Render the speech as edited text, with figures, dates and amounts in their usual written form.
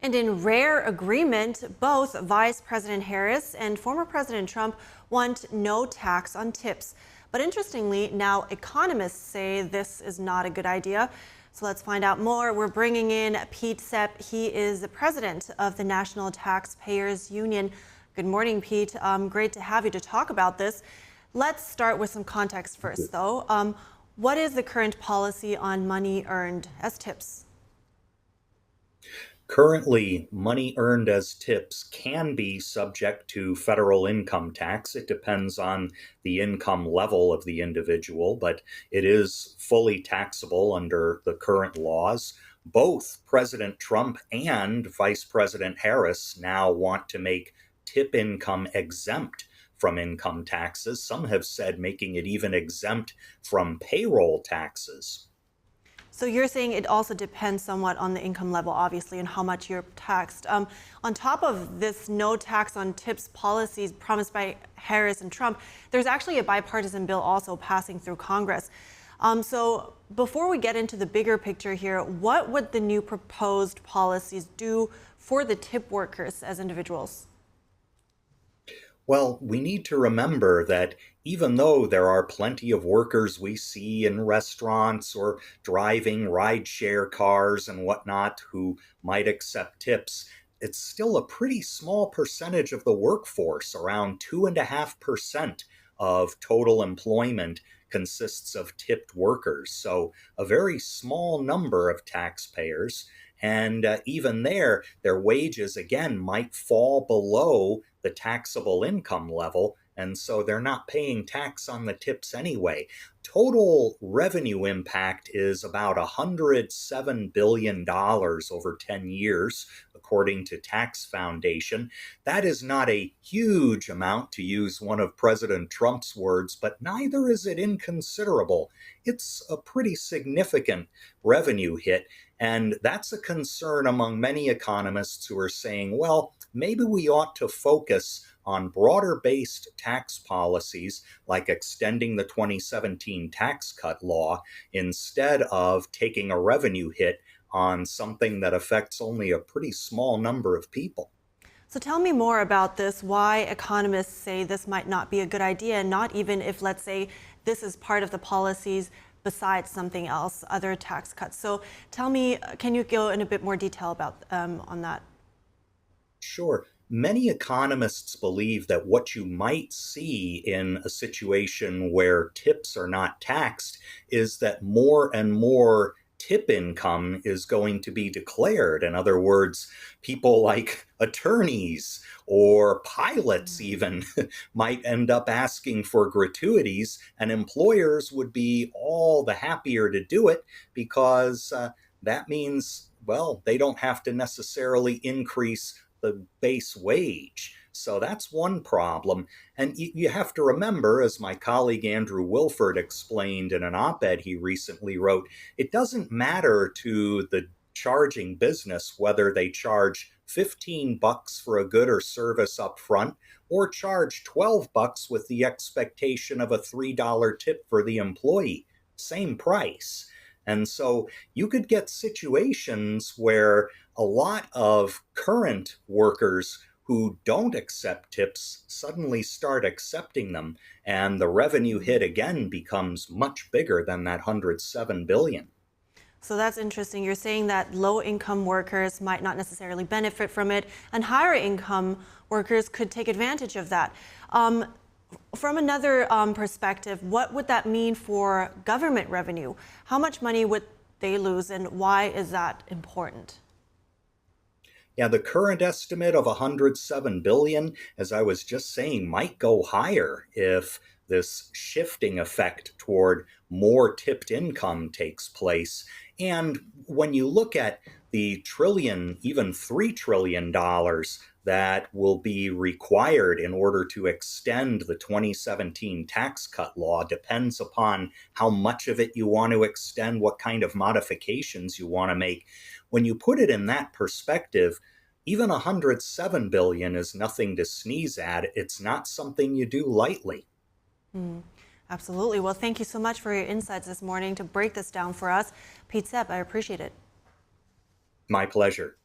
And in rare agreement, both Vice President Harris and former President Trump want no tax on tips. But interestingly, now economists say this is not a good idea. So let's find out more. We're bringing in Pete Sepp. He is the president of the National Taxpayers Union. Good morning, Pete. Great to have you to talk about this. Let's start with some context first, though. What is the current policy on money earned as tips? Currently, money earned as tips can be subject to federal income tax. It depends on the income level of the individual, but it is fully taxable under the current laws. Both President Trump and Vice President Harris now want to make tip income exempt from income taxes. Some have said making it even exempt from payroll taxes. So you're saying it also depends somewhat on the income level, obviously, and how much you're taxed. On top of this no tax on tips policies promised by Harris and Trump, there's actually a bipartisan bill also passing through Congress. So before we get into the bigger picture here, what would the new proposed policies do for the tip workers as individuals? Well, we need to remember that even though there are plenty of workers we see in restaurants or driving rideshare cars and whatnot who might accept tips, it's still a pretty small percentage of the workforce. Around 2.5% of total employment consists of tipped workers. So a very small number of taxpayers. And even there, their wages, again, might fall below the taxable income level. And so they're not paying tax on the tips anyway. Total revenue impact is about $107 billion over 10 years, according to Tax Foundation. That is not a huge amount, to use one of President Trump's words, but neither is it inconsiderable. It's a pretty significant revenue hit. And that's a concern among many economists who are saying, well, maybe we ought to focus on broader-based tax policies like extending the 2017 tax cut law instead of taking a revenue hit on something that affects only a pretty small number of people. So tell me more about this, why economists say this might not be a good idea, not even if, let's say, this is part of the policies besides something else, other tax cuts. So tell me, can you go in a bit more detail about on that? Sure. Many economists believe that what you might see in a situation where tips are not taxed is that more and more tip income is going to be declared. In other words, people like attorneys or pilots even might end up asking for gratuities, and employers would be all the happier to do it because that means, well, they don't have to necessarily increase the base wage. So that's one problem. And you have to remember, as my colleague Andrew Wilford explained in an op-ed he recently wrote, it doesn't matter to the charging business whether they charge 15 bucks for a good or service up front or charge 12 bucks with the expectation of a $3 tip for the employee. Same price. And so you could get situations where a lot of current workers who don't accept tips suddenly start accepting them, and the revenue hit again becomes much bigger than that 107 billion. So that's interesting. You're saying that low-income workers might not necessarily benefit from it, and higher-income workers could take advantage of that. From another perspective, what would that mean for government revenue? How much money would they lose, and why is that important? Yeah, the current estimate of 107 billion, as I was just saying, might go higher if this shifting effect toward more tipped income takes place. And when you look at the trillion, even $3 trillion that will be required in order to extend the 2017 tax cut law, depends upon how much of it you want to extend, what kind of modifications you want to make. When you put it in that perspective, even 107 billion is nothing to sneeze at. It's not something you do lightly. Absolutely. Well, thank you so much for your insights this morning to break this down for us. Pete Sepp, I appreciate it. My pleasure.